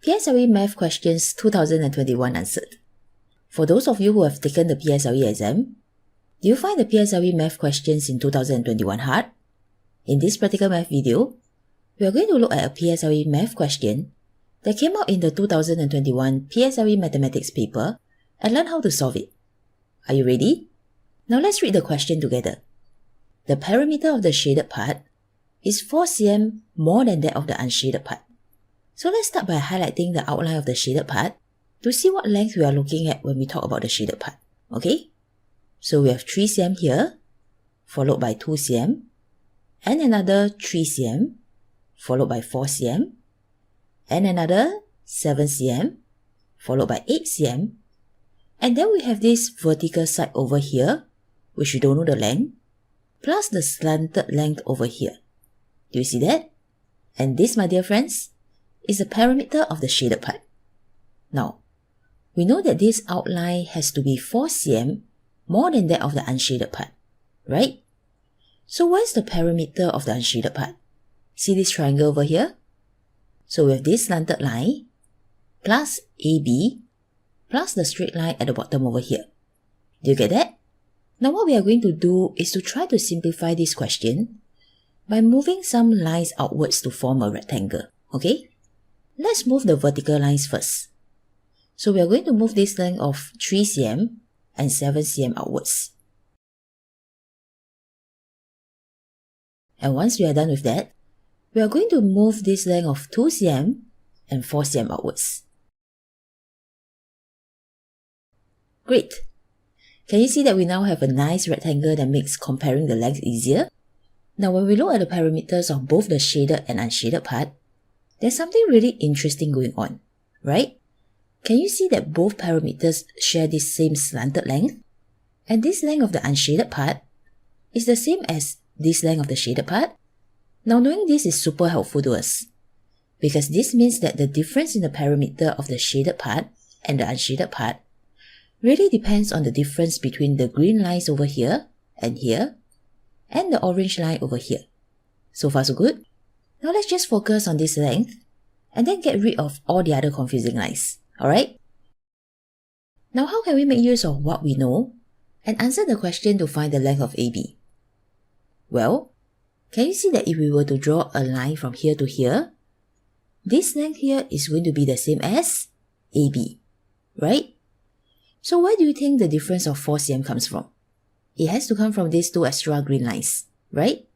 PSLE Math Questions 2021 answered. For those of you who have taken the PSLE exam, do you find the PSLE Math questions in 2021 hard? In this practical math video, we are going to look at a PSLE Math question that came out in the 2021 PSLE Mathematics paper and learn how to solve it. Are you ready? Now let's read the question together. The perimeter of the shaded part is 4 cm more than that of the unshaded part. So let's start by highlighting the outline of the shaded part to see what length we are looking at when we talk about the shaded part. Okay? So we have 3 cm here, followed by 2 cm, and another 3 cm, followed by 4 cm, and another 7 cm, followed by 8 cm, and then we have this vertical side over here, which we don't know the length, plus the slanted length over here. Do you see that? And this, my dear friends, is the perimeter of the shaded part. Now, we know that this outline has to be 4 cm more than that of the unshaded part, right? So where's the perimeter of the unshaded part? See this triangle over here? So we have this slanted line plus AB plus the straight line at the bottom over here. Do you get that? Now what we are going to do is to try to simplify this question by moving some lines outwards to form a rectangle, okay? Let's move the vertical lines first. So we are going to move this length of 3 cm and 7 cm outwards. And once we are done with that, we are going to move this length of 2 cm and 4 cm outwards. Great! Can you see that we now have a nice rectangle that makes comparing the length easier? Now when we look at the perimeters of both the shaded and unshaded part, there's something really interesting going on, right? Can you see that both perimeters share this same slanted length? And this length of the unshaded part is the same as this length of the shaded part? Now knowing this is super helpful to us, because this means that the difference in the perimeter of the shaded part and the unshaded part really depends on the difference between the green lines over here, and the orange line over here. So far so good? Now let's just focus on this length and then get rid of all the other confusing lines, alright? Now how can we make use of what we know and answer the question to find the length of AB? Well, can you see that if we were to draw a line from here to here, this length here is going to be the same as AB, right? So where do you think the difference of 4 cm comes from? It has to come from these two extra green lines, right?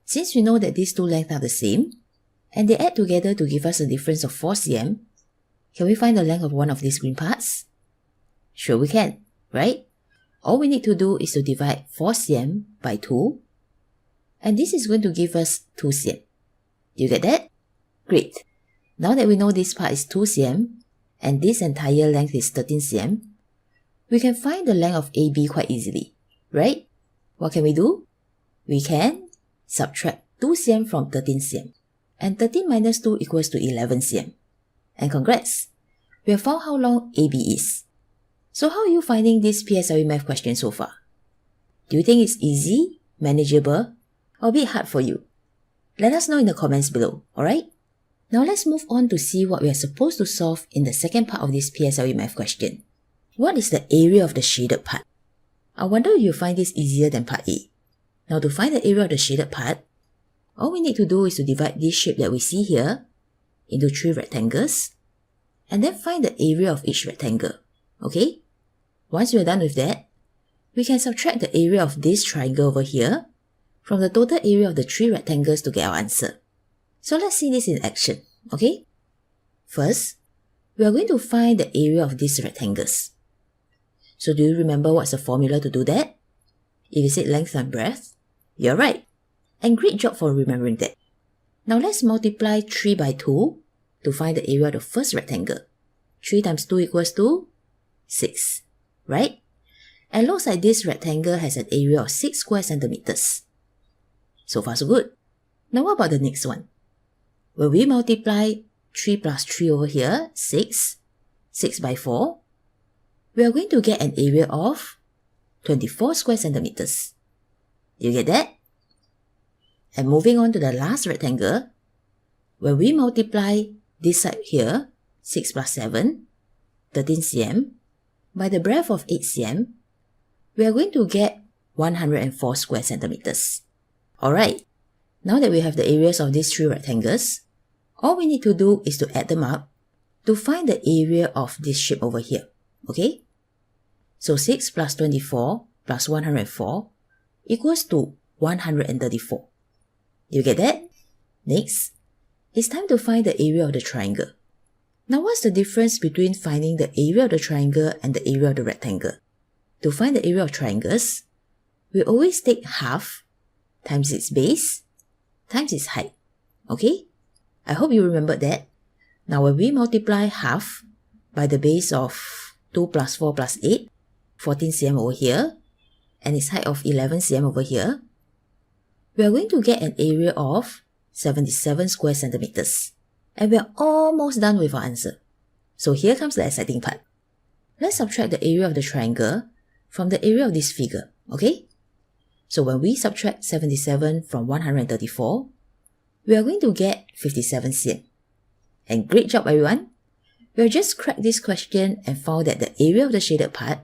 Since we know that these two lengths are the same, and they add together to give us a difference of 4 cm, can we find the length of one of these green parts? Sure we can, right? All we need to do is to divide 4 cm by 2, and this is going to give us 2 cm. Do you get that? Great. Now that we know this part is 2 cm, and this entire length is 13 cm, we can find the length of AB quite easily, right? What can we do? We can subtract 2 cm from 13 cm. And 13 minus 2 equals to 11 cm. And congrats! We have found how long AB is. So how are you finding this PSLE math question so far? Do you think it's easy, manageable, or a bit hard for you? Let us know in the comments below, alright? Now let's move on to see what we are supposed to solve in the second part of this PSLE math question. What is the area of the shaded part? I wonder if you find this easier than part A. Now to find the area of the shaded part, all we need to do is to divide this shape that we see here into 3 rectangles and then find the area of each rectangle, okay? Once we are done with that, we can subtract the area of this triangle over here from the total area of the 3 rectangles to get our answer. So let's see this in action, okay? First, we are going to find the area of these rectangles. So do you remember what's the formula to do that? If you said length and breadth, you're right. And great job for remembering that. Now let's multiply 3 by 2 to find the area of the first rectangle. 3 times 2 equals to 6, right? And looks like this rectangle has an area of 6 square centimeters. So far so good. Now what about the next one? When we multiply 3 plus 3 over here, 6 by 4, we are going to get an area of 24 square centimeters. You get that? And moving on to the last rectangle, when we multiply this side here 6 plus 7, 13 cm, by the breadth of 8 cm, we are going to get 104 square centimeters. Alright, now that we have the areas of these three rectangles, all we need to do is to add them up to find the area of this shape over here, okay? So 6 plus 24 plus 104 equals to 134. You get that? Next, it's time to find the area of the triangle. Now what's the difference between finding the area of the triangle and the area of the rectangle? To find the area of triangles, we always take half times its base times its height, okay? I hope you remembered that. Now when we multiply half by the base of 2 plus 4 plus 8, 14 cm over here, and its height of 11 cm over here, we are going to get an area of 77 square centimeters. And we are almost done with our answer. So here comes the exciting part. Let's subtract the area of the triangle from the area of this figure, okay? So when we subtract 77 from 134, we are going to get 57 cm. And great job everyone! We have just cracked this question and found that the area of the shaded part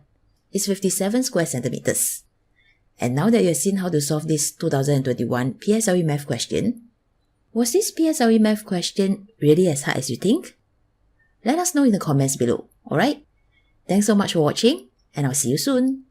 is 57 square centimeters. And now that you have seen how to solve this 2021 PSLE math question, was this PSLE math question really as hard as you think? Let us know in the comments below, alright? Thanks so much for watching, and I'll see you soon.